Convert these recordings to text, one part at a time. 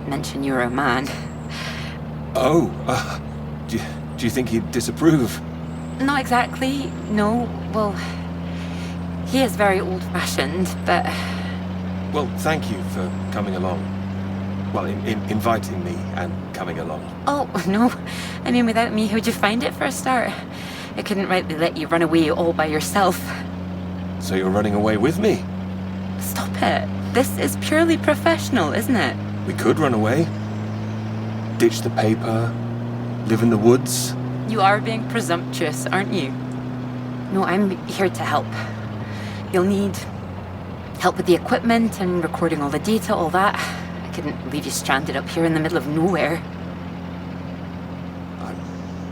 mention you're a man. Oh, do you think he'd disapprove? Not exactly, no. Well, he is very old-fashioned, but... Well, thank you for coming along. Well, inviting me and coming along. Oh, no. I mean, without me, how'd you find it for a start? I couldn't rightly let you run away all by yourself. So you're running away with me? Stop it. This is purely professional, isn't it? We could run away. Ditch the paper. Live in the woods. You are being presumptuous, aren't you? No, I'm here to help. You'll need help with the equipment and recording all the data, all that. I couldn't leave you stranded up here in the middle of nowhere.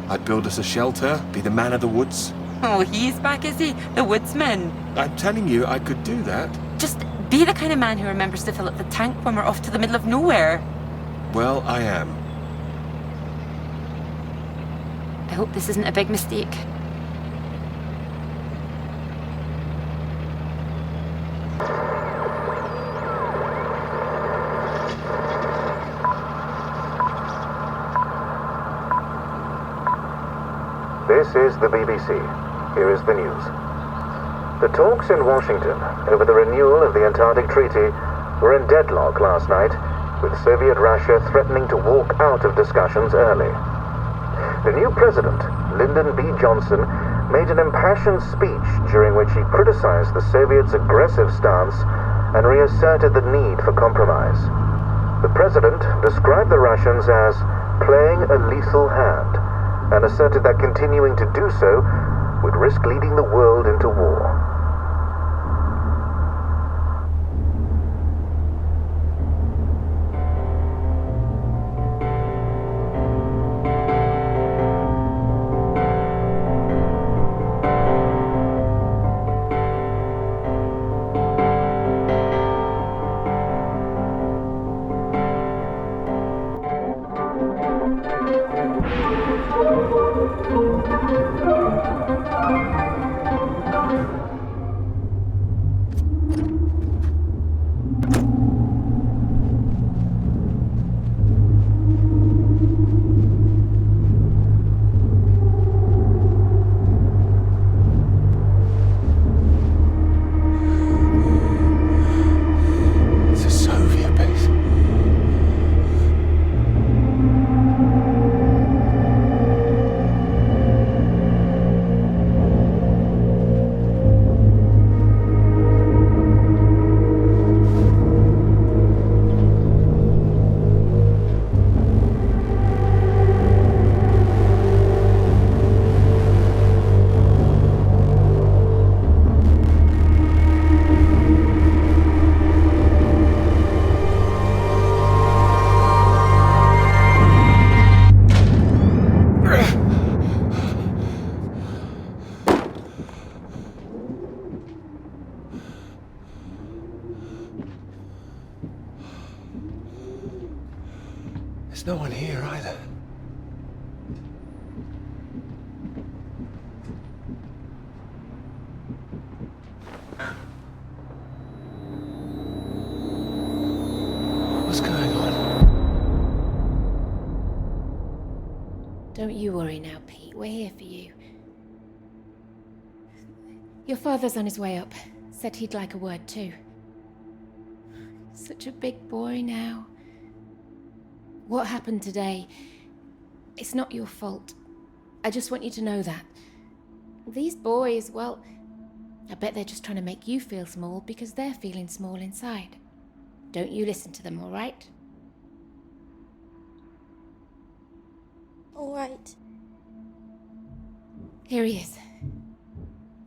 I'd build us a shelter, be the man of the woods. Oh, he's back, is he? The woodsman. I'm telling you, I could do that. Just be the kind of man who remembers to fill up the tank when we're off to the middle of nowhere. Well, I am. I hope this isn't a big mistake. This is the BBC. Here is the news. The talks in Washington over the renewal of the Antarctic Treaty were in deadlock last night, with Soviet Russia threatening to walk out of discussions early. The new president, Lyndon B. Johnson, made an impassioned speech during which he criticized the Soviets' aggressive stance and reasserted the need for compromise. The president described the Russians as playing a lethal hand and asserted that continuing to do so would risk leading the world into war. There's no one here either. What's going on? Don't you worry now, Pete. We're here for you. Your father's on his way up. Said he'd like a word too. Such a big boy now. What happened today, it's not your fault. I just want you to know that. These boys, well, I bet they're just trying to make you feel small because they're feeling small inside. Don't you listen to them, all right? All right. Here he is.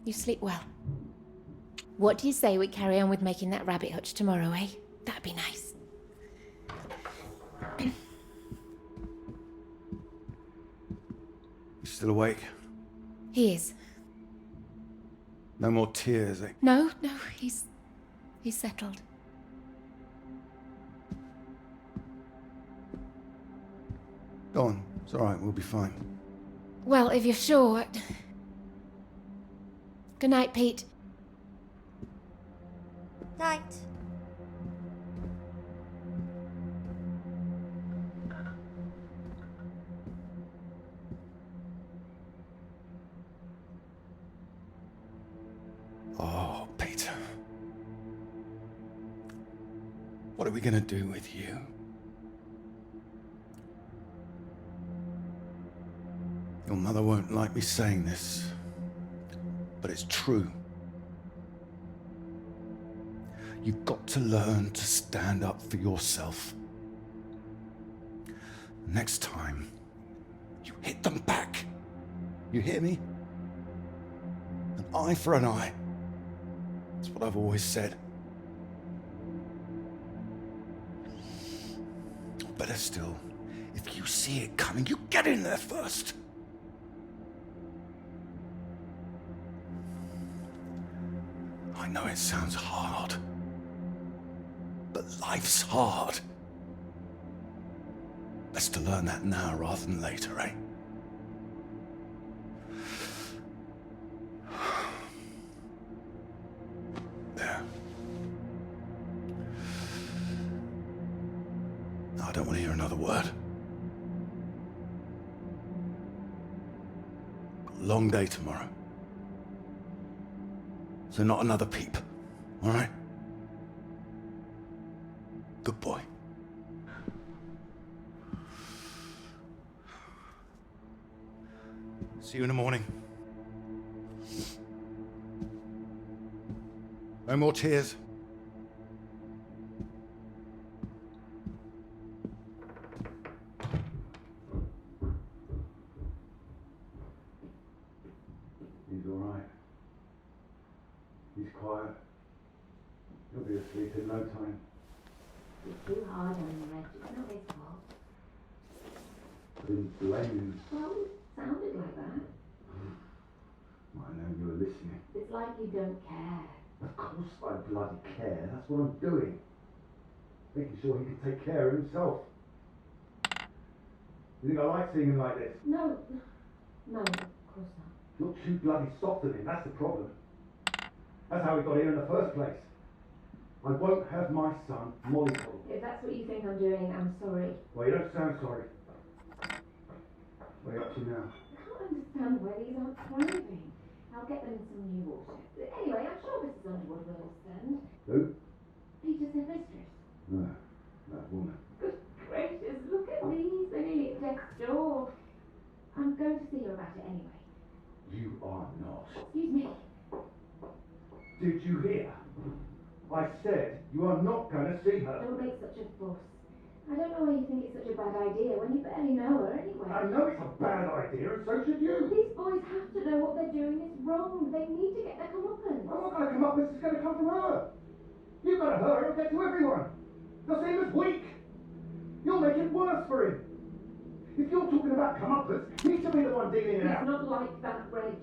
You sleep well. What do you say we carry on with making that rabbit hutch tomorrow, eh? That'd be nice. You still awake? He is. No more tears, eh? No, he's settled. Go on. It's all right. We'll be fine. Well, if you're sure. Good night, Pete. Night. What are we gonna do with you? Your mother won't like me saying this, but it's true. You've got to learn to stand up for yourself. Next time, you hit them back. You hear me? An eye for an eye. That's what I've always said. Or better still, if you see it coming, you get in there first. I know it sounds hard, but life's hard. Best to learn that now rather than later, eh? There. I don't want to hear another word. Got a long day tomorrow. So not another peep, all right? Good boy. See you in the morning. No more tears. He's all right. He's quiet. He'll be asleep in no time. You're too hard on him, Reg. It's not his fault. I didn't blame him. Well, it sounded like that. I know you were listening. It's like you don't care. Of course I bloody care. That's what I'm doing. Making sure he can take care of himself. You think I like seeing him like this? No, of course not. You're too bloody soft on him. That's the problem. That's how we got here in the first place. I won't have my son mollycoddled. If that's what you think I'm doing, I'm sorry. Well, you don't sound sorry. What are you up to now? I can't understand why these aren't thriving. I'll get them some new water. Anyway, I'm sure Mrs. Underwood will understand. Who? Peter's their mistress. No, that woman. Good gracious, look at these. They're nearly at death's door. I'm going to see her about it anyway. You are not. Excuse me. Did you hear? I said you are not going to see her. Don't make such a fuss. I don't know why you think it's such a bad idea when you barely know her anyway. I know it's a bad idea, and so should you. These boys have to know what they're doing is wrong. They need to get their comeuppance. I'm not going to come up with this. It's going to come from her. You've got to her. It'll get to everyone. They'll see him as weak. You'll make it worse for him. If you're talking about comeuppance, you need to be the one dealing it out. He's not like that, Reg.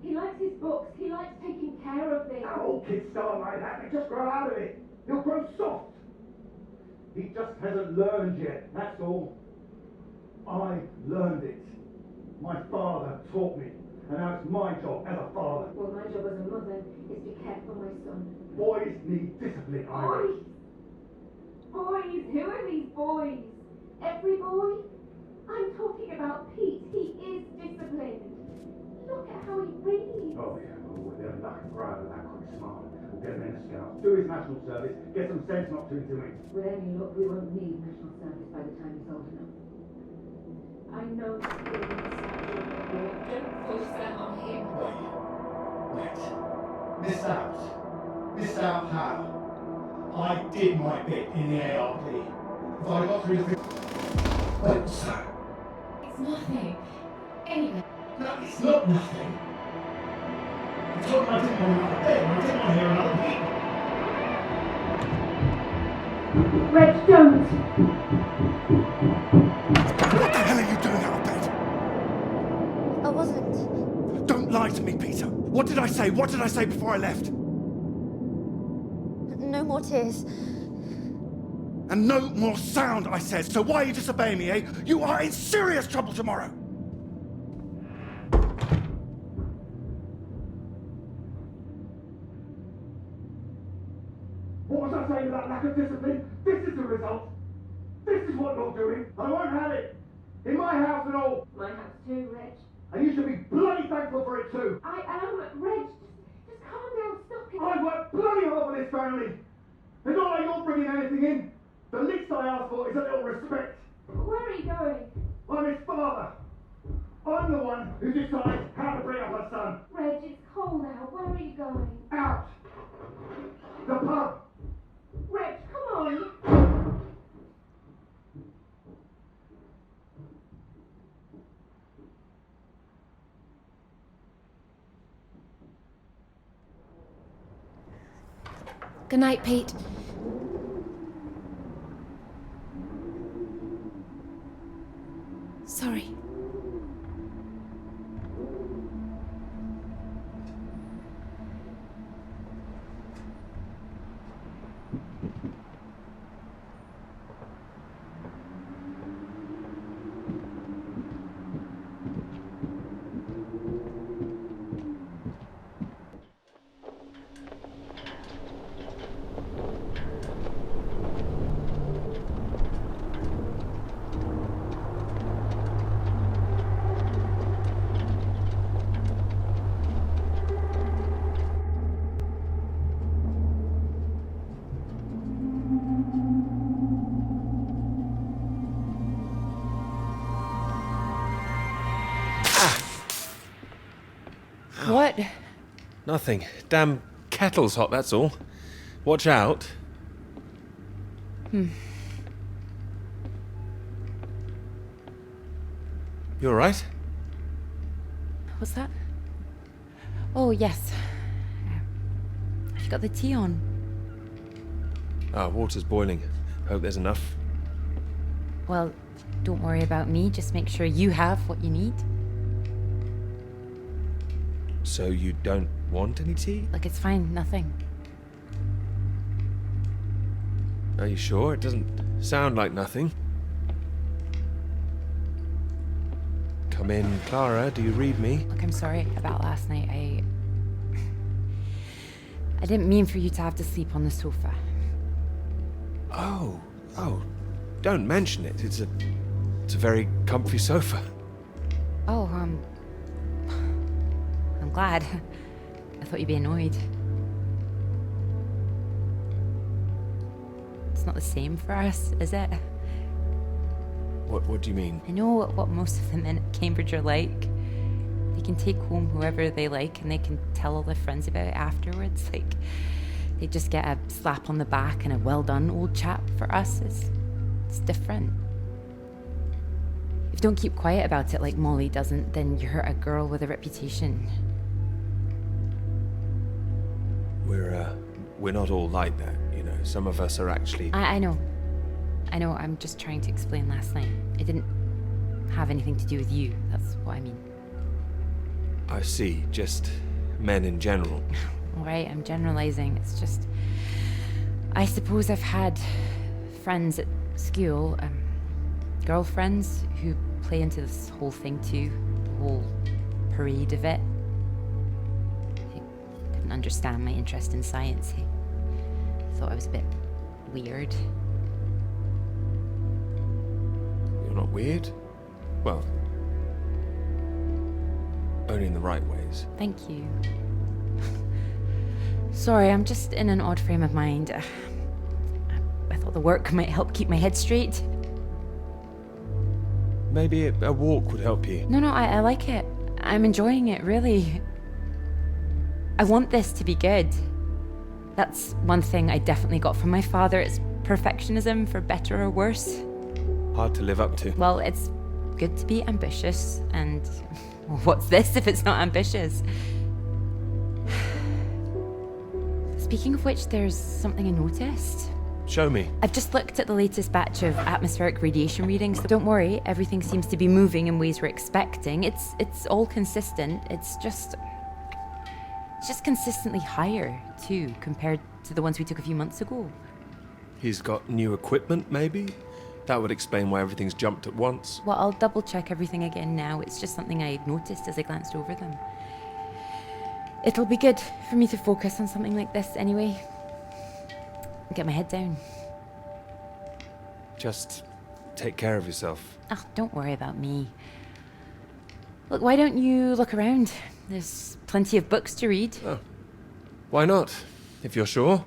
He likes his books. He likes taking care of things. All kids start like that. They just grow out of it. He'll grow soft. He just hasn't learned yet, that's all. I learned it. My father taught me. And now it's my job as a father. Well, my job as a mother is to care for my son. Boys need discipline, Iris. Boys? Who are these boys? Every boy? I'm talking about Pete. He is disciplined. Look at how he reads. Oh, yeah, well, they're lucky proud of that quick smart. We'll get him in the scouts, do his national service, get some sense not to him. With any luck, we won't need national service by the time he's old enough. I know he's feeling sad. Don't push that on him. Wait. Miss out how? I did my bit in the ARP. If I got through the... Wait, so? It's nothing. Anyway. No, it's not nothing. I told him I didn't want another bed, I didn't want to hear another peep. Reg, don't! What the hell are you doing out of bed? I wasn't. Don't lie to me, Peter. What did I say? What did I say before I left? No more tears. And no more sound, I said. So why are you disobeying me, eh? You are in serious trouble tomorrow. What was I saying about lack of discipline? This is the result. This is what you're doing. I won't have it. In my house and all. My house too, Reg. And you should be bloody thankful for it too. I am, Reg. Just calm down. Stop it. I work bloody hard for this family. It's not like you're bringing anything in. The least I ask for is a little respect. Where are you going? I'm his father. I'm the one who decides how to bring up a son. Reg, it's cold out. Where are you going? Out. The pub. Reg, come on. Good night, Pete. Sorry. What? Nothing. Damn kettle's hot, that's all. Watch out. You alright? What's that? Oh, yes. Have you got the tea on? Ah, water's boiling. Hope there's enough. Well, don't worry about me. Just make sure you have what you need. So you don't want any tea? Look, it's fine. Nothing. Are you sure? It doesn't sound like nothing. Come in, Clara. Do you read me? Look, I'm sorry about last night. I didn't mean for you to have to sleep on the sofa. Oh, don't mention it. It's a very comfy sofa. Oh, I'm glad. I thought you'd be annoyed. It's not the same for us, is it? What do you mean? I know what most of the men at Cambridge are like. They can take home whoever they like and they can tell all their friends about it afterwards. Like, they just get a slap on the back and a well done, old chap. For us, it's different. If you don't keep quiet about it like Molly doesn't, then you're a girl with a reputation. We're not all like that, you know. Some of us are actually... I know. I'm just trying to explain last night. It didn't have anything to do with you. That's what I mean. I see. Just men in general. All right, I'm generalizing. It's just... I suppose I've had friends at school, girlfriends who play into this whole thing too. The whole parade of it. They couldn't understand my interest in science. They thought I was a bit weird. You're not weird? Well, only in the right ways. Thank you. Sorry, I'm just in an odd frame of mind. I thought the work might help keep my head straight. Maybe a walk would help you. No, I like it. I'm enjoying it, really. I want this to be good. That's one thing I definitely got from my father. It's perfectionism, for better or worse. Hard to live up to. Well, it's good to be ambitious, and what's this if it's not ambitious? Speaking of which, there's something I noticed. Show me. I've just looked at the latest batch of atmospheric radiation readings. Don't worry, everything seems to be moving in ways we're expecting. It's all consistent. It's just consistently higher too, compared to the ones we took a few months ago. He's got new equipment, maybe? That would explain why everything's jumped at once. Well, I'll double check everything again now. It's just something I noticed as I glanced over them. It'll be good for me to focus on something like this anyway. Get my head down. Just take care of yourself. Oh, don't worry about me. Look, why don't you look around? There's plenty of books to read. Oh. Why not? If you're sure.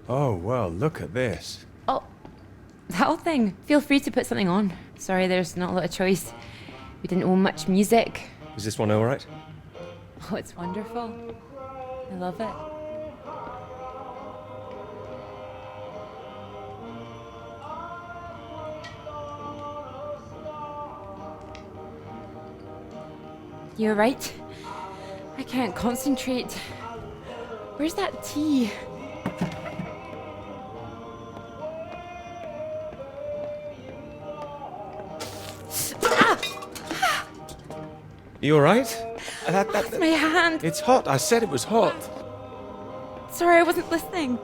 Oh, well, look at this. Oh, that whole thing. Feel free to put something on. Sorry, there's not a lot of choice. We didn't own much music. Is this one all right? Oh, it's wonderful. I love it. You're right. I can't concentrate. Where's that tea? You all right? My hand. It's hot. I said it was hot. Sorry, I wasn't listening.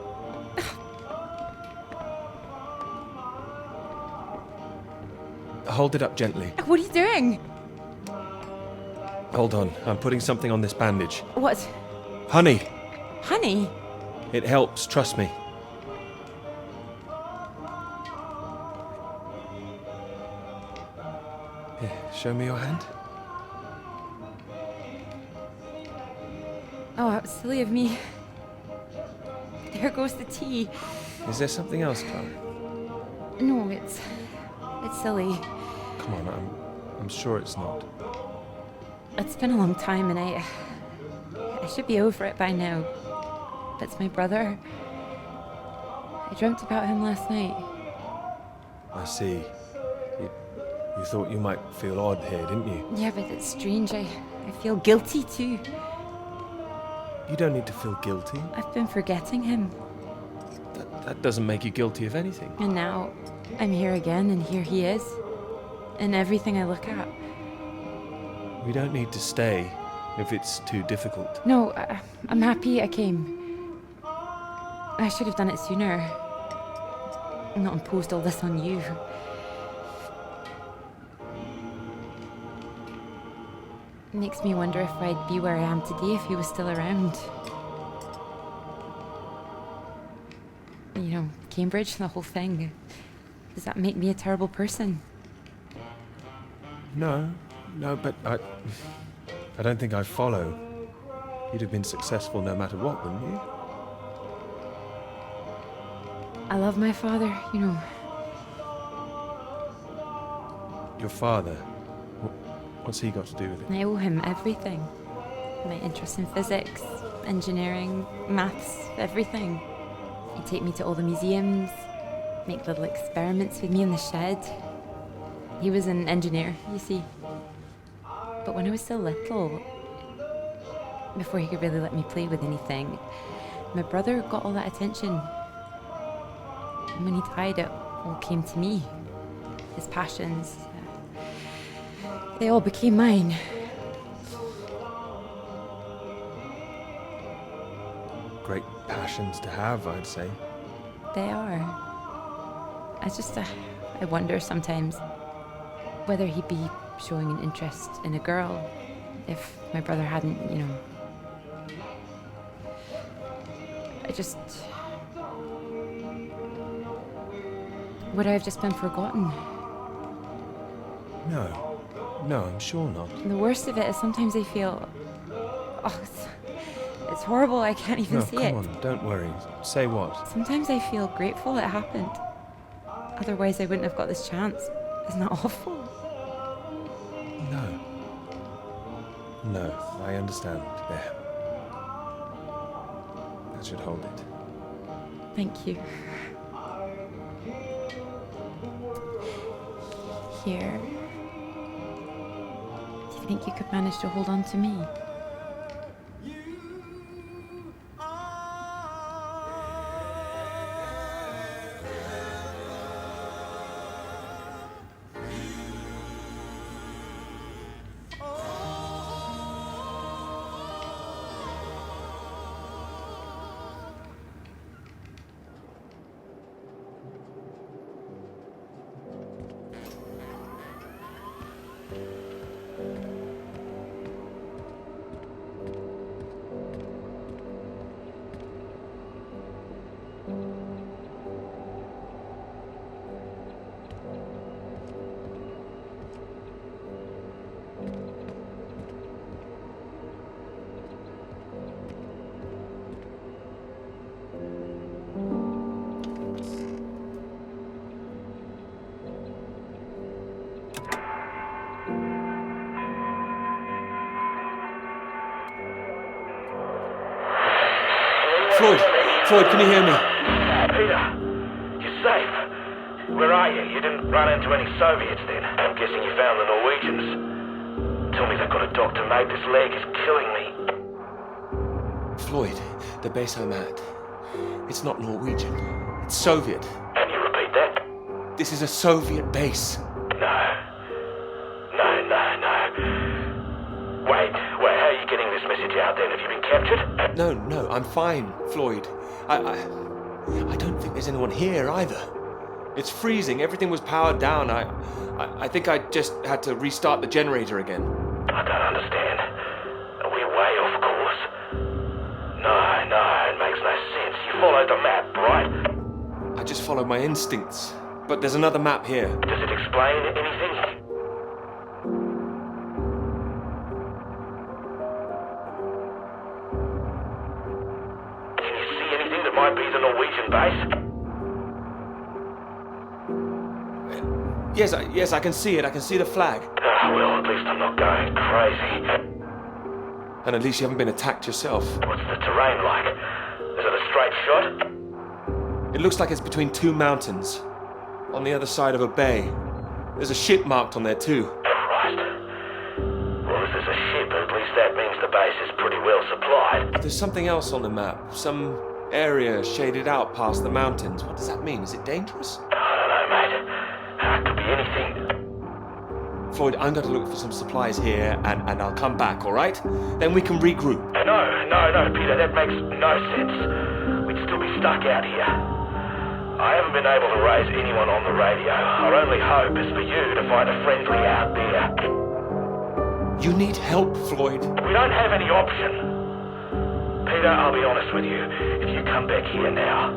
Hold it up gently. What are you doing? Hold on. I'm putting something on this bandage. What? Honey. Honey? It helps. Trust me. Here, show me your hand. Oh, how silly of me. There goes the tea. Is there something else, Clara? No, it's silly. Come on, I'm sure it's not. It's been a long time and I should be over it by now. But it's my brother. I dreamt about him last night. I see. You thought you might feel odd here, didn't you? Yeah, but it's strange. I feel guilty too. You don't need to feel guilty. I've been forgetting him. That doesn't make you guilty of anything. And now I'm here again and here he is. In everything I look at. We don't need to stay if it's too difficult. No, I'm happy I came. I should have done it sooner. Not imposed all this on you. It makes me wonder if I'd be where I am today if he was still around. You know, Cambridge, the whole thing. Does that make me a terrible person? No, but I don't think I follow. You'd have been successful no matter what, wouldn't you? I love my father, you know. Your father? What's he got to do with it? I owe him everything. My interest in physics, engineering, maths, everything. He'd take me to all the museums, make little experiments with me in the shed. He was an engineer, you see. But when I was so little, before he could really let me play with anything, my brother got all that attention. And when he died, it all came to me. His passions, they all became mine. Great passions to have, I'd say. They are. I wonder sometimes whether he'd be showing an interest in a girl if my brother hadn't, you know. Would I have just been forgotten? No, I'm sure not. The worst of it is sometimes I feel... Oh, it's horrible, I can't even say it. No, come on, don't worry. Say what? Sometimes I feel grateful it happened. Otherwise I wouldn't have got this chance. Isn't that awful? No, I understand. There. That should hold it. Thank you. Here. Do you think you could manage to hold on to me? Floyd, Floyd, can you hear me? Peter, you're safe. Where are you? You didn't run into any Soviets then? I'm guessing you found the Norwegians. Tell me they've got a doctor, mate. This leg is killing me. Floyd, the base I'm at, it's not Norwegian. It's Soviet. Can you repeat that? This is a Soviet base. No. Wait, how are you getting this message out then? Have you been captured? No, I'm fine, Floyd. I don't think there's anyone here either. It's freezing. Everything was powered down. I think I just had to restart the generator again. I don't understand. We're way off course. No, it makes no sense. You followed the map, right? I just followed my instincts. But there's another map here. Does it explain anything? Can you see anything that might be the Norwegian base? Yes, I can see it. I can see the flag. Well, at least I'm not going crazy. And at least you haven't been attacked yourself. What's the terrain like? Is it a straight shot? It looks like it's between two mountains. On the other side of a bay. There's a ship marked on there too. Christ. Well, if there's a ship, at least that means the base is pretty well supplied. But there's something else on the map. Some area shaded out past the mountains. What does that mean? Is it dangerous? I don't know, mate. It could be anything. Floyd, I'm going to look for some supplies here and I'll come back, alright? Then we can regroup. No, Peter, that makes no sense. We'd still be stuck out here. I haven't been able to raise anyone on the radio. Our only hope is for you to find a friendly out there. You need help, Floyd. We don't have any option. Peter, I'll be honest with you. If you come back here now,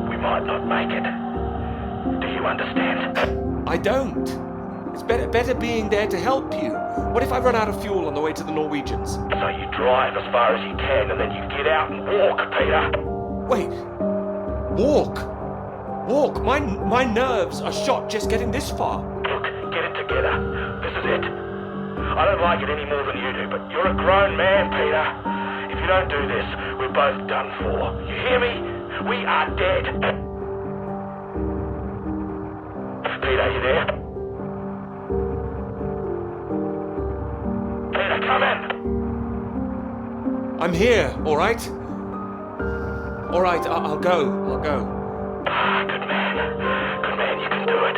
we might not make it. Do you understand? I don't. It's better being there to help you. What if I run out of fuel on the way to the Norwegians? So you drive as far as you can and then you get out and walk, Peter. Wait. Walk? My nerves are shot just getting this far. Look, get it together. This is it. I don't like it any more than you do, but you're a grown man, Peter. If you don't do this, we're both done for. You hear me? We are dead. Peter, you there? Peter, come in. I'm here, alright? Alright, I'll go. Good man, you can do it.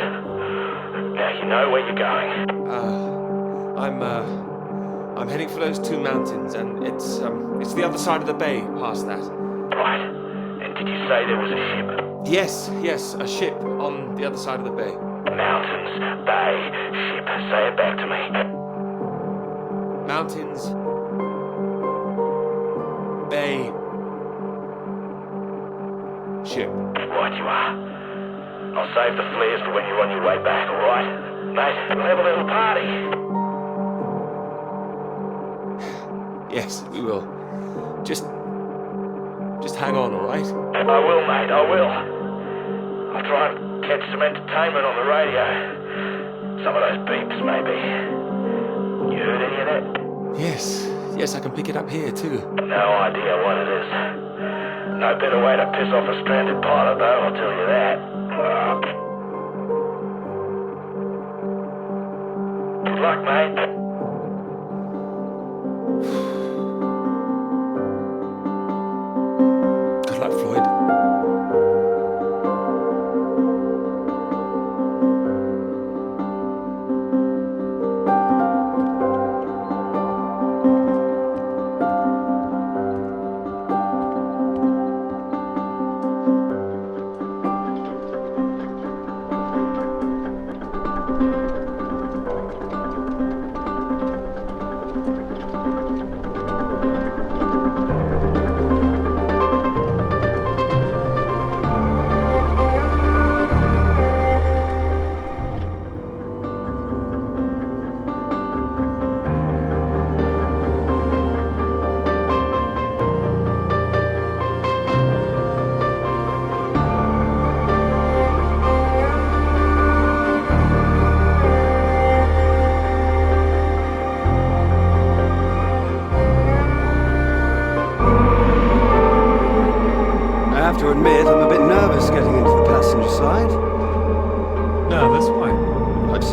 Now you know where you're going. I'm heading for those two mountains, and it's the other side of the bay, past that. Right. And did you say there was a ship? Yes, a ship on the other side of the bay. Mountains, bay, ship. Say it back to me. Mountains, bay, ship. Right you are. I'll save the flares for when you're on your way back, alright? Mate, we'll have a little party. Yes, we will. Just hang on, alright? I will, mate, I will. I'll try and catch some entertainment on the radio. Some of those beeps, maybe. You heard any of that? Yes, I can pick it up here too. No idea what it is. No better way to piss off a stranded pilot, though, I'll tell you that. Good luck, mate. Good luck, Floyd.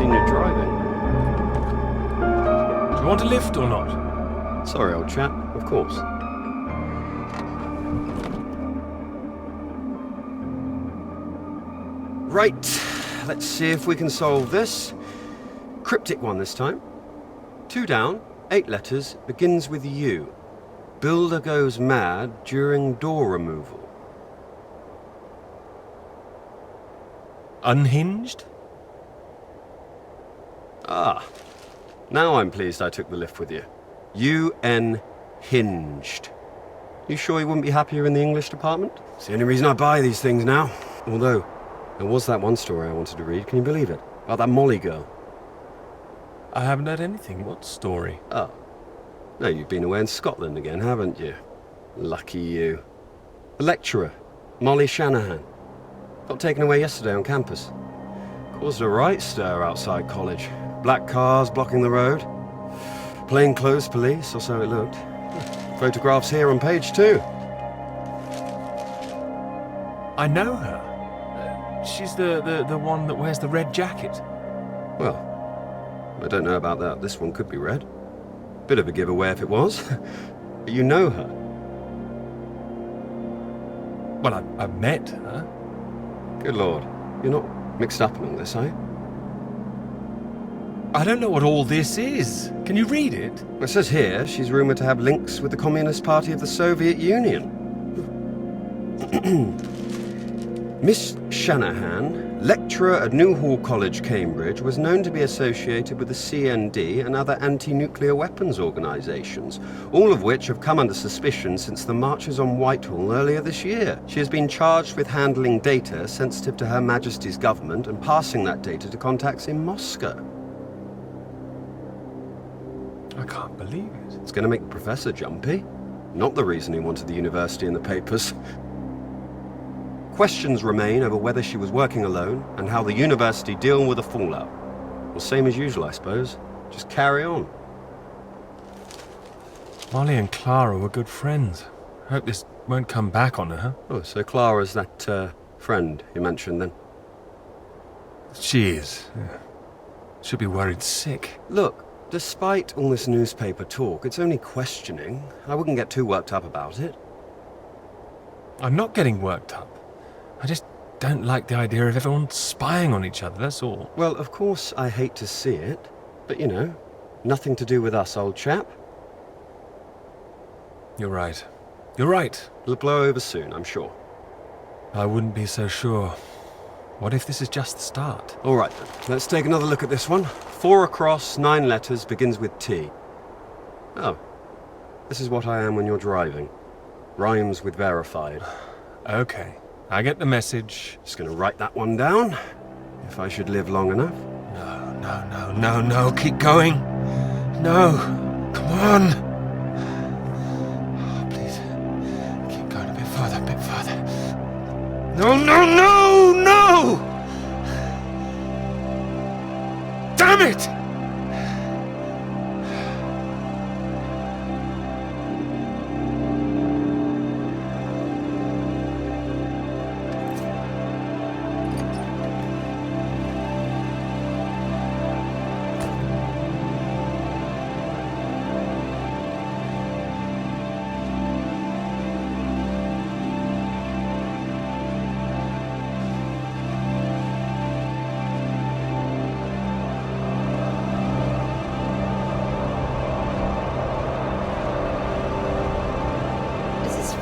seen you driving. Do you want a lift or not? Sorry, old chap. Of course. Right. Let's see if we can solve this. Cryptic one this time. 2 down, 8 letters, begins with U. Builder goes mad during door removal. Unhinged? Ah. Now I'm pleased I took the lift with you. Unhinged. You sure you wouldn't be happier in the English department? It's the only reason I buy these things now. Although, there was that one story I wanted to read, can you believe it? About that Molly girl. I haven't heard anything. What story? Oh. No, you've been away in Scotland again, haven't you? Lucky you. The lecturer, Molly Shanahan. Got taken away yesterday on campus. Caused a right stir outside college. Black cars blocking the road. Plainclothes police, or so it looked. Photographs here on page 2. I know her. She's the one that wears the red jacket. Well, I don't know about that. This one could be red. Bit of a giveaway if it was. But you know her. Well, I've met her. Good lord. You're not mixed up in all this, are you? I don't know what all this is. Can you read it? It says here she's rumoured to have links with the Communist Party of the Soviet Union. Miss Shanahan, lecturer at Newhall College, Cambridge, was known to be associated with the CND and other anti-nuclear weapons organisations, all of which have come under suspicion since the marches on Whitehall earlier this year. She has been charged with handling data sensitive to Her Majesty's government and passing that data to contacts in Moscow. I can't believe it. It's going to make the professor jumpy. Not the reason he wanted the university in the papers. Questions remain over whether she was working alone and how the university deal with the fallout. Well, same as usual, I suppose. Just carry on. Molly and Clara were good friends. Hope this won't come back on her, huh? Oh, so Clara's that, friend you mentioned then? She is. Yeah. She'll be worried sick. Look, despite all this newspaper talk, it's only questioning. I wouldn't get too worked up about it. I'm not getting worked up. I just don't like the idea of everyone spying on each other, that's all. Well, of course I hate to see it, but you know, nothing to do with us, old chap. You're right. You're right. It'll blow over soon, I'm sure. I wouldn't be so sure. What if this is just the start? All right, then. Let's take another look at this one. 4 across, 9 letters, begins with T. Oh, this is what I am when you're driving. Rhymes with verified. Okay, I get the message. Just gonna write that one down, if I should live long enough. No, keep going. No, come on. Oh, please, keep going a bit further. No! Damn it!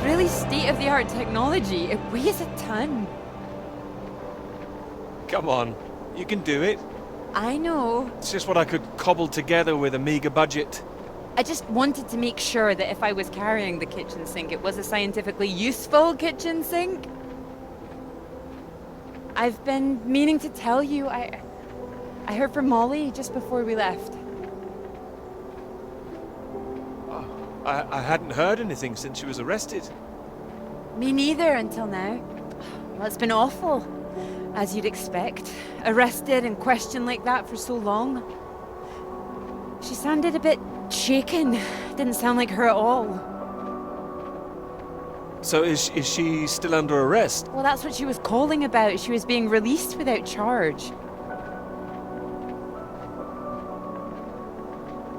Really state-of-the-art technology. It weighs a ton. Come on, you can do it. I know. It's just what I could cobble together with a meager budget. I just wanted to make sure that if I was carrying the kitchen sink, it was a scientifically useful kitchen sink. I've been meaning to tell you, I heard from Molly just before we left. I hadn't heard anything since she was arrested. Me neither until now. Well, it's been awful, as you'd expect. Arrested and questioned like that for so long. She sounded a bit shaken. Didn't sound like her at all. So is she still under arrest? Well, that's what she was calling about. She was being released without charge.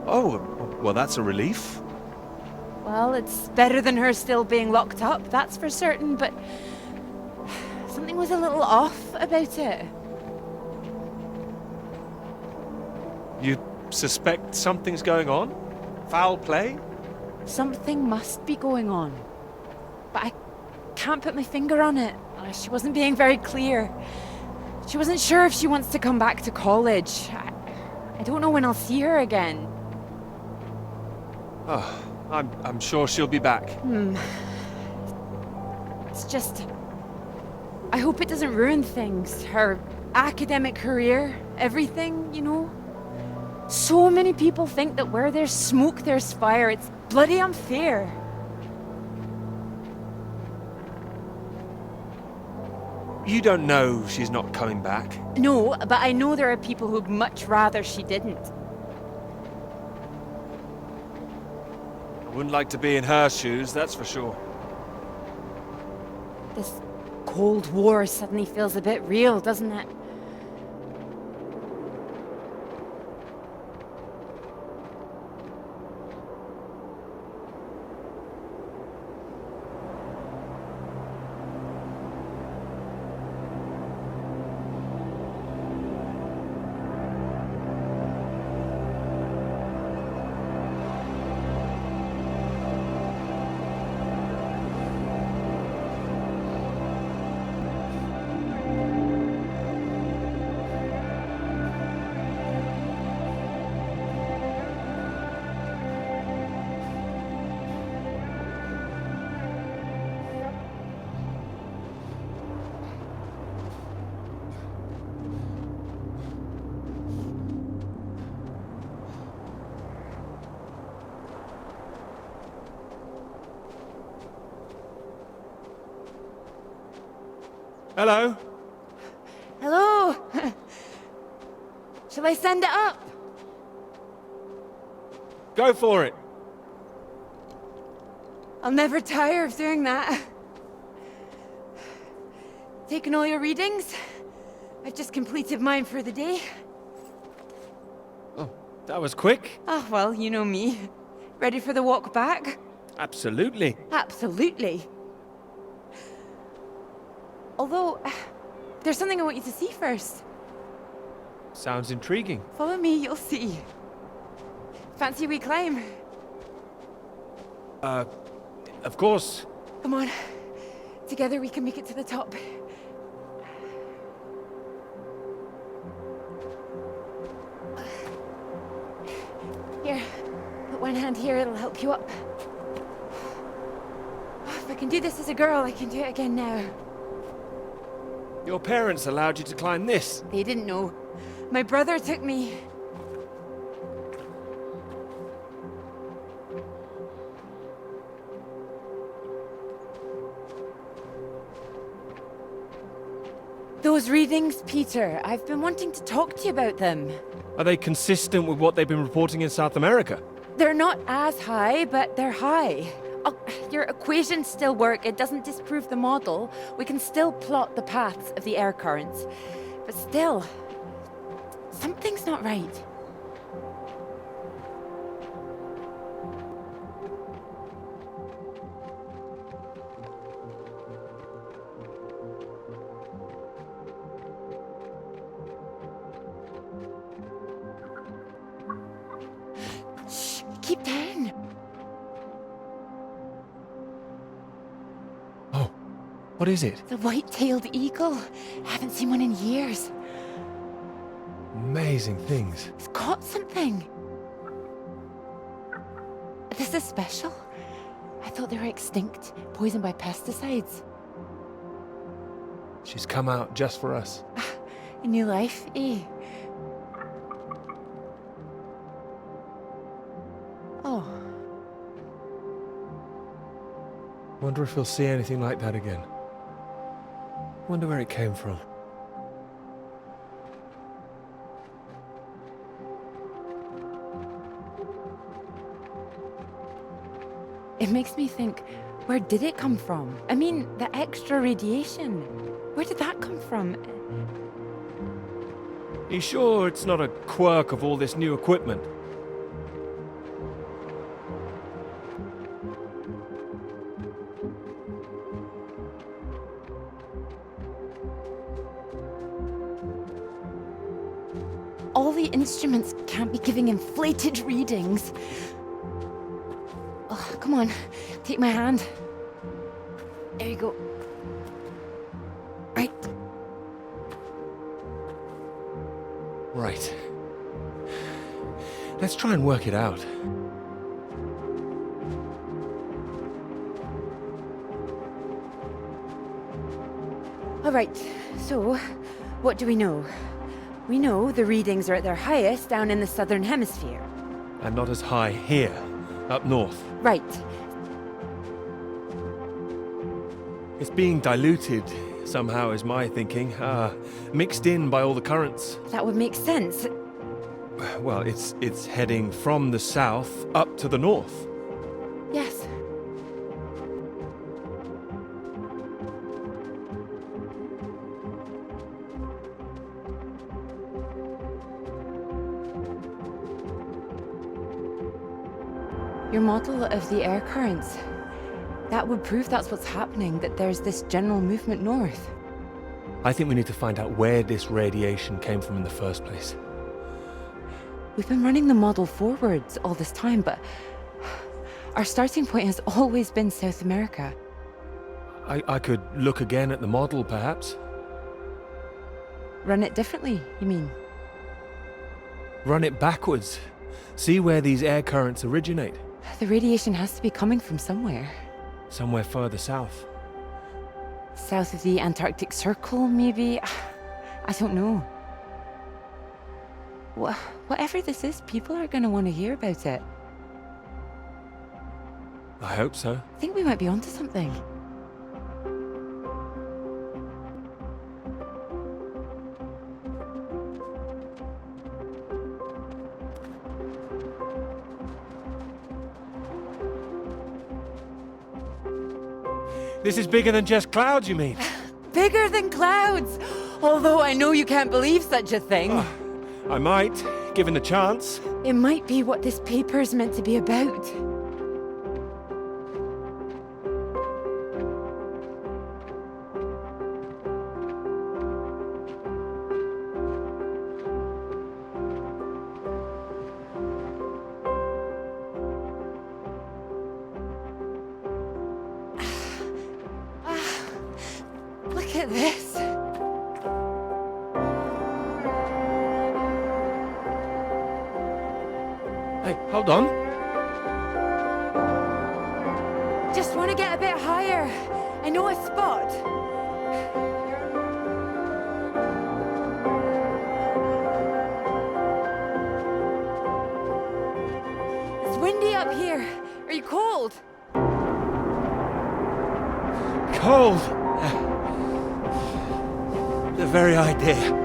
Oh, well, that's a relief. Well, it's better than her still being locked up, that's for certain, but something was a little off about it. You suspect something's going on? Foul play? Something must be going on. But I can't put my finger on it. She wasn't being very clear. She wasn't sure if she wants to come back to college. I don't know when I'll see her again. Oh, I'm sure she'll be back. It's just... I hope it doesn't ruin things. Her academic career, everything, you know? So many people think that where there's smoke, there's fire. It's bloody unfair. You don't know she's not coming back. No, but I know there are people who'd much rather she didn't. I wouldn't like to be in her shoes, that's for sure. This Cold War suddenly feels a bit real, doesn't it? Hello? Hello? Shall I send it up? Go for it. I'll never tire of doing that. Taken all your readings? I've just completed mine for the day. Oh, that was quick. Oh, well, you know me. Ready for the walk back? Absolutely. Absolutely. Although, there's something I want you to see first. Sounds intriguing. Follow me, you'll see. Fancy we climb? Of course. Come on. Together we can make it to the top. Here, put one hand here, it'll help you up. If I can do this as a girl, I can do it again now. Your parents allowed you to climb this. They didn't know. My brother took me. Those readings, Peter, I've been wanting to talk to you about them. Are they consistent with what they've been reporting in South America? They're not as high, but they're high. Oh, your equations still work. It doesn't disprove the model. We can still plot the paths of the air currents. But still, something's not right. Shh, keep down. What is it? The white-tailed eagle. I haven't seen one in years. Amazing things. It's caught something. This is special. I thought they were extinct, poisoned by pesticides. She's come out just for us. A new life, eh? Oh. Wonder if we'll see anything like that again. Wonder where it came from. It makes me think, where did it come from? I mean, the extra radiation. Where did that come from? Are you sure it's not a quirk of all this new equipment? all the instruments can't be giving inflated readings. Oh, come on, take my hand. There you go. Right. Right. Let's try and work it out. All right, so what do we know? We know the readings are at their highest down in the southern hemisphere. And not as high here, up north. Right. It's being diluted somehow, is my thinking. Mixed in by all the currents. That would make sense. Well, it's heading from the south up to the north. Yes. Your model of the air currents, that would prove that's what's happening, that there's this general movement north. I think we need to find out where this radiation came from in the first place. We've been running the model forwards all this time, but our starting point has always been South America. I could look again at the model, perhaps. Run it differently, you mean? Run it backwards. See where these air currents originate. The radiation has to be coming from somewhere. Somewhere further south. South of the Antarctic Circle, maybe? I don't know. Whatever this is, people are going to want to hear about it. I hope so. I think we might be onto something. This is bigger than just clouds, you mean? Bigger than clouds! Although I know you can't believe such a thing. I might, given the chance. It might be what this paper's meant to be about. Look at this. Hey, hold on. Just want to get a bit higher. I know a spot. It's windy up here. Are you cold? Cold. The very idea.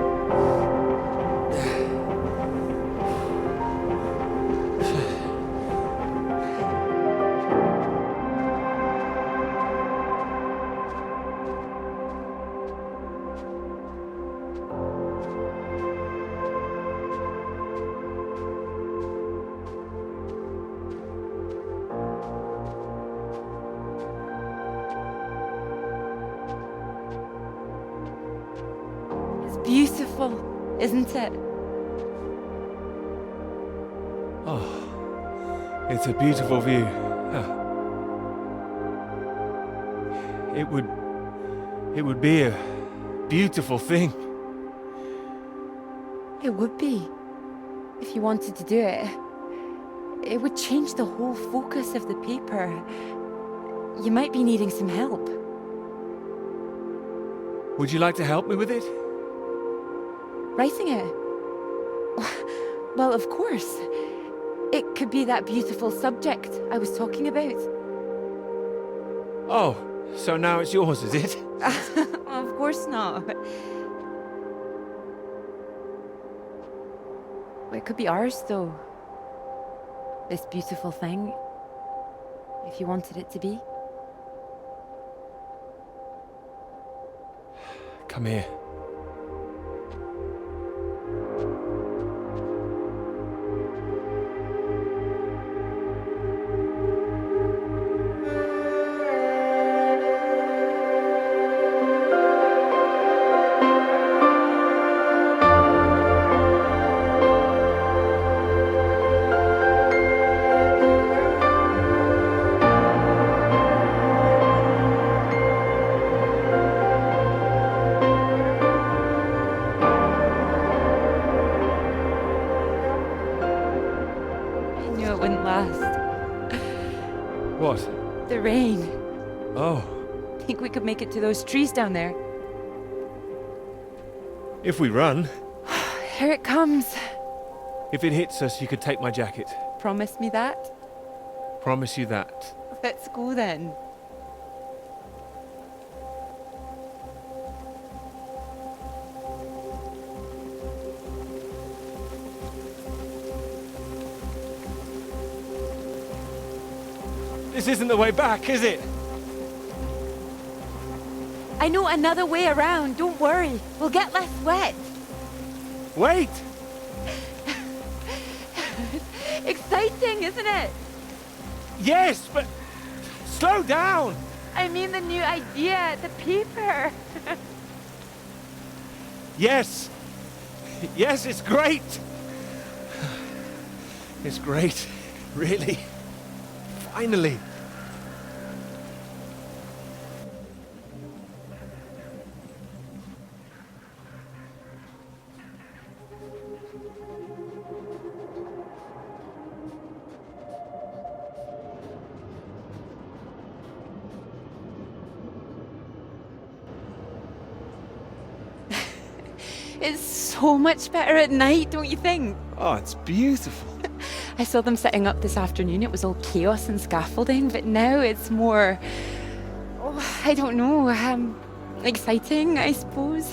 Beautiful, isn't it? Oh, it's a beautiful view. It would be a beautiful thing. It would be, if you wanted to do it. It would change the whole focus of the paper. You might be needing some help. Would you like to help me with it? Writing it? Well, of course. It could be that beautiful subject I was talking about. Oh, so now it's yours, is it? Of course not. It could be ours, though. This beautiful thing. If you wanted it to be. Come here. it wouldn't last. What? The rain. Oh. Think we could make it to those trees down there? If we run. Here it comes. If it hits us, you could take my jacket. Promise me that? Promise you that. Let's go then. This isn't the way back, is it? I know another way around. Don't worry. We'll get less wet. Wait! Exciting, isn't it? Yes, but slow down! I mean the new idea, the paper. Yes! Yes, it's great! It's great, really. Finally. It's so much better at night, don't you think? Oh, it's beautiful. I saw them setting up this afternoon. It was all chaos and scaffolding, but now it's more, I don't know, exciting, I suppose.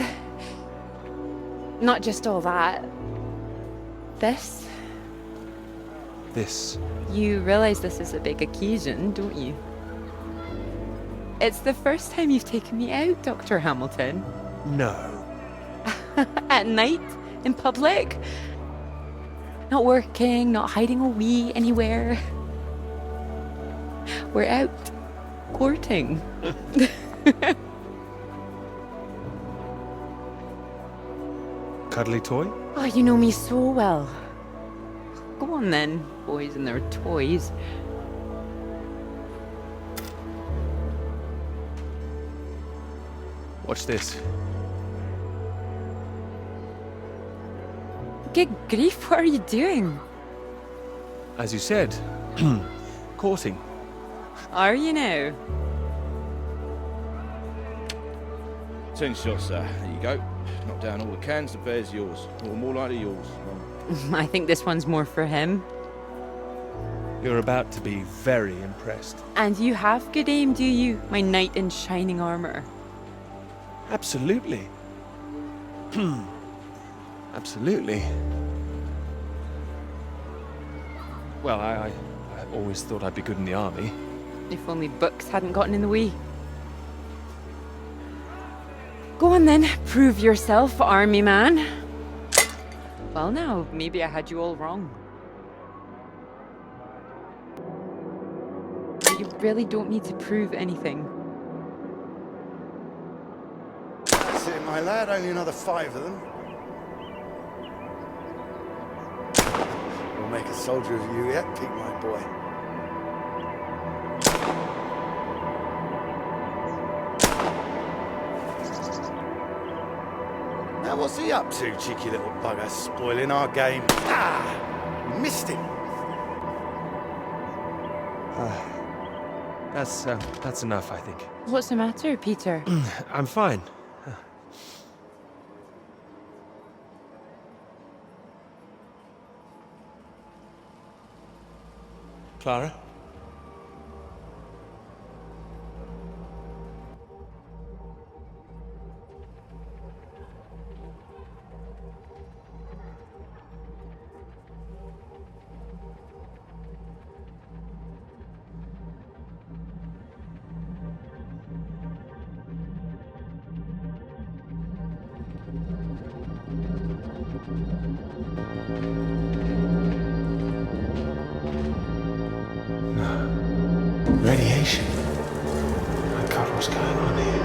Not just all that. This. This. You realize this is a big occasion, don't you? It's the first time you've taken me out, Dr. Hamilton. No. At night, in public. Not working, not hiding a wee anywhere. We're out courting. Cuddly toy? Oh, you know me so well. Go on then, boys and their toys. Watch this. Good grief, what are you doing? As you said, courting. Are you now? 10 shots, sir. There you go. Knock down all the cans, the bear's yours. Or more likely yours. I think this one's more for him. You're about to be very impressed. And you have good aim, do you, my knight in shining armor? Absolutely. Absolutely. Well, I always thought I'd be good in the army. If only books hadn't gotten in the way. Go on then, prove yourself, army man. Well now, maybe I had you all wrong. You really don't need to prove anything. That's it, my lad. Only another 5 of them. We'll make a soldier of you yet, Pete, my boy. Now what's he up to, cheeky little bugger, spoiling our game? Ah! We missed him. That's enough, I think. What's the matter, Peter? I'm fine. Clara? Radiation. My God, what's going on here?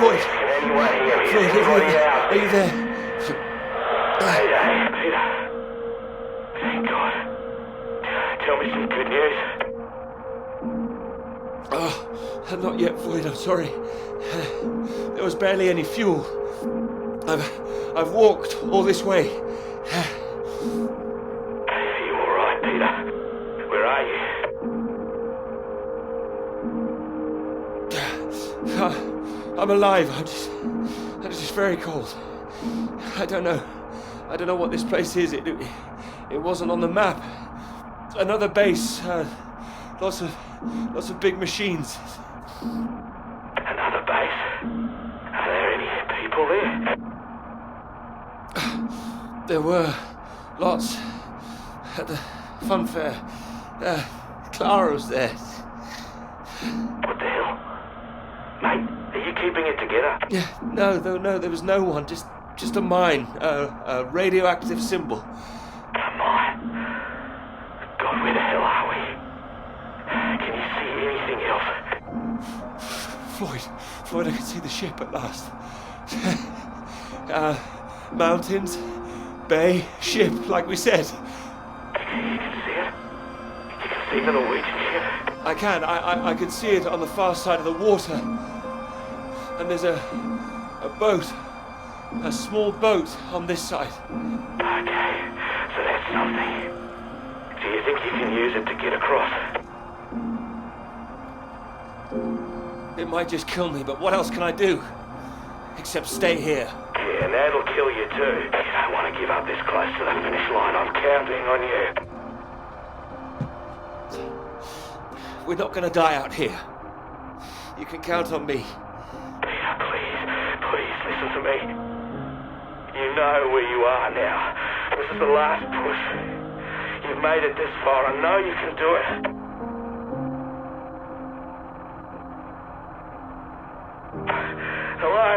Floyd. Can anyone hear me? Floyd, Anybody out? are you there? Peter. Thank God. Tell me some good news. Oh, not yet, Floyd. I'm sorry. There was barely any fuel. I've walked all this way. Are you all right, Peter? Where are you? I'm alive. I'm just very cold. I don't know what this place is. It wasn't on the map. Another base. Lots of big machines. Another base? Are there any people there? There were lots at the fun fair. Clara was there. What the hell? Mate, are you keeping it together? Yeah, no, there was no one. Just a mine, a radioactive symbol. Come on. God, where the hell are we? Can you see anything else? Floyd, I can see the ship at last. Mountains, bay, ship, like we said. You can see it? You can see the Norwegian ship? I can see it on the far side of the water. And there's a boat, a small boat on this side. Okay, so that's something. Do you think you can use it to get across? It might just kill me, but what else can I do? Except stay here. Yeah, and that'll kill you too. You don't want to give up this close to the finish line. I'm counting on you. We're not gonna die out here. You can count on me. Peter, please listen to me. You know where you are now. This is the last push. You've made it this far. I know you can do it. Hello?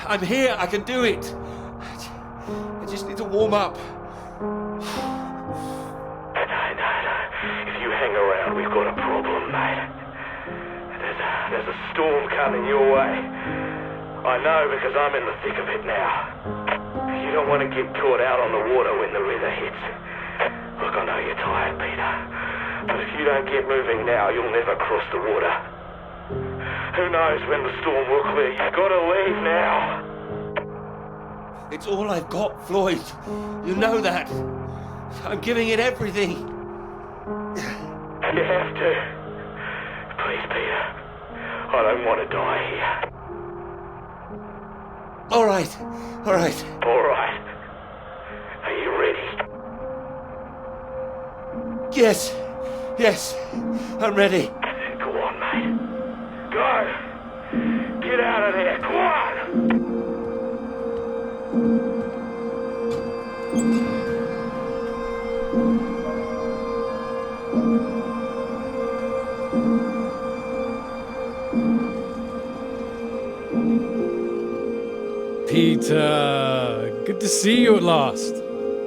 I'm here, I can do it. I just need to warm up. No. If you hang around, we've got a problem, mate. There's a storm coming your way. I know because I'm in the thick of it now. You don't want to get caught out on the water when the river hits. Look, I know you're tired, Peter. But if you don't get moving now, you'll never cross the water. Who knows when the storm will clear? You've got to leave now. It's all I've got, Floyd. You know that. I'm giving it everything. You have to. Please, Peter. I don't want to die here. All right. All right. Are you ready? Yes, I'm ready. Go on, mate. Go! Get out of there, come on! Peter, good to see you at last.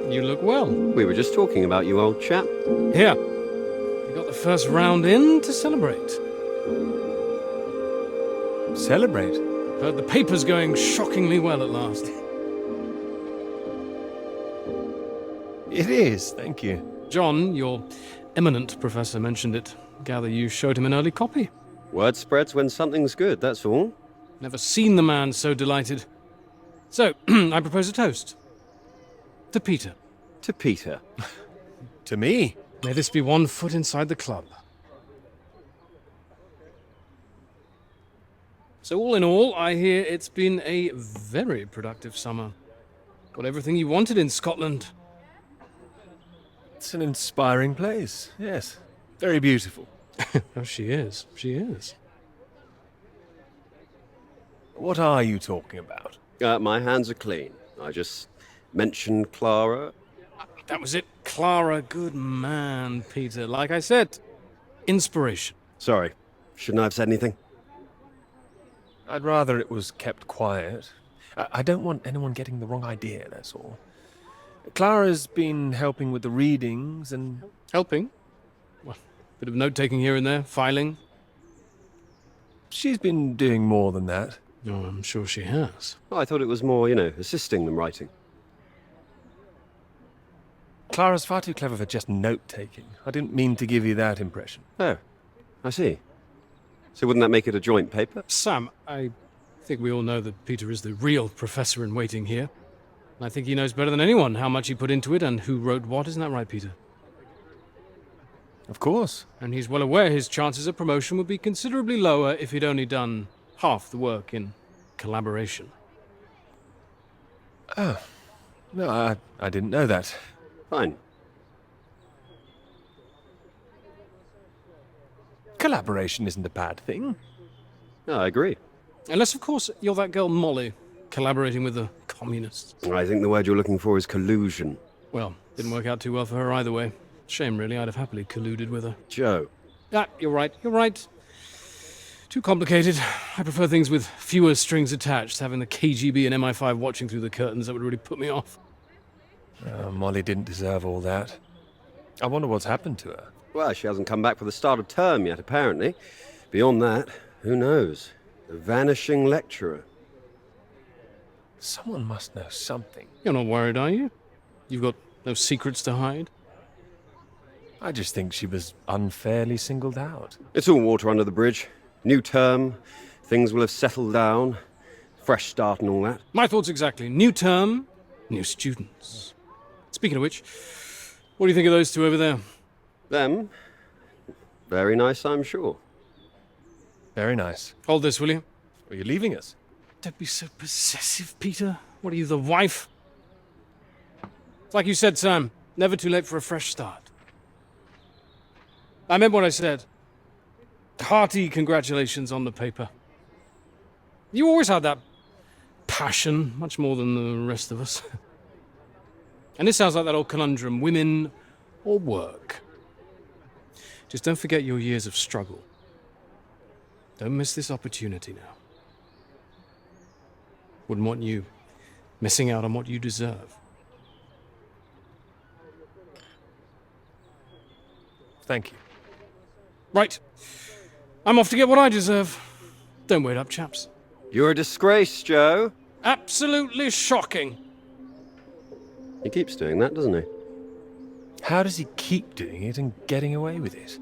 You look well. We were just talking about you, old chap. Here, you got the first round in to celebrate. Celebrate? Heard the paper's going shockingly well at last. It is, thank you. John, your eminent professor, mentioned it. Gather you showed him an early copy. Word spreads when something's good, that's all. Never seen the man so delighted. So, I propose a toast. To Peter. To Peter. To me? May this be one foot inside the club. So all in all, I hear it's been a very productive summer. Got everything you wanted in Scotland. It's an inspiring place, yes. Very beautiful. Oh, she is. She is. What are you talking about? My hands are clean. I just mentioned Clara. That was it. Clara, good man, Peter. Like I said, inspiration. Sorry, shouldn't I have said anything? I'd rather it was kept quiet. I don't want anyone getting the wrong idea, that's all. Clara's been helping with the readings and... Helping? Well, bit of note-taking here and there, filing. She's been doing more than that. Oh, I'm sure she has. I thought it was more, assisting them writing. Clara's far too clever for just note-taking. I didn't mean to give you that impression. Oh, I see. So wouldn't that make it a joint paper? Sam, I think we all know that Peter is the real professor in waiting here. I think he knows better than anyone how much he put into it and who wrote what. Isn't that right, Peter? Of course. And he's well aware his chances of promotion would be considerably lower if he'd only done half the work in collaboration. Oh. No, I didn't know that. Fine. Collaboration isn't a bad thing. No, I agree. Unless, of course, you're that girl Molly, collaborating with the communists. I think the word you're looking for is collusion. Well, didn't work out too well for her either way. Shame, really. I'd have happily colluded with her. Joe. Ah, you're right. Too complicated. I prefer things with fewer strings attached. Having the KGB and MI5 watching through the curtains, that would really put me off. Molly didn't deserve all that. I wonder what's happened to her. Well, she hasn't come back for the start of term yet, apparently. Beyond that, who knows? The vanishing lecturer. Someone must know something. You're not worried, are you? You've got no secrets to hide? I just think she was unfairly singled out. It's all water under the bridge. New term, things will have settled down. Fresh start and all that. My thoughts exactly. New term, new students. Speaking of which, what do you think of those two over there? Them? Very nice, I'm sure. Very nice. Hold this, will you? Are you leaving us? Don't be so possessive, Peter. What are you, the wife? It's like you said, Sam. Never too late for a fresh start. I meant what I said. Hearty congratulations on the paper. You always had that passion, much more than the rest of us. And this sounds like that old conundrum, women or work. Just don't forget your years of struggle. Don't miss this opportunity now. Wouldn't want you missing out on what you deserve. Thank you. Right. I'm off to get what I deserve. Don't wait up, chaps. You're a disgrace, Joe. Absolutely shocking. He keeps doing that, doesn't he? How does he keep doing it and getting away with it?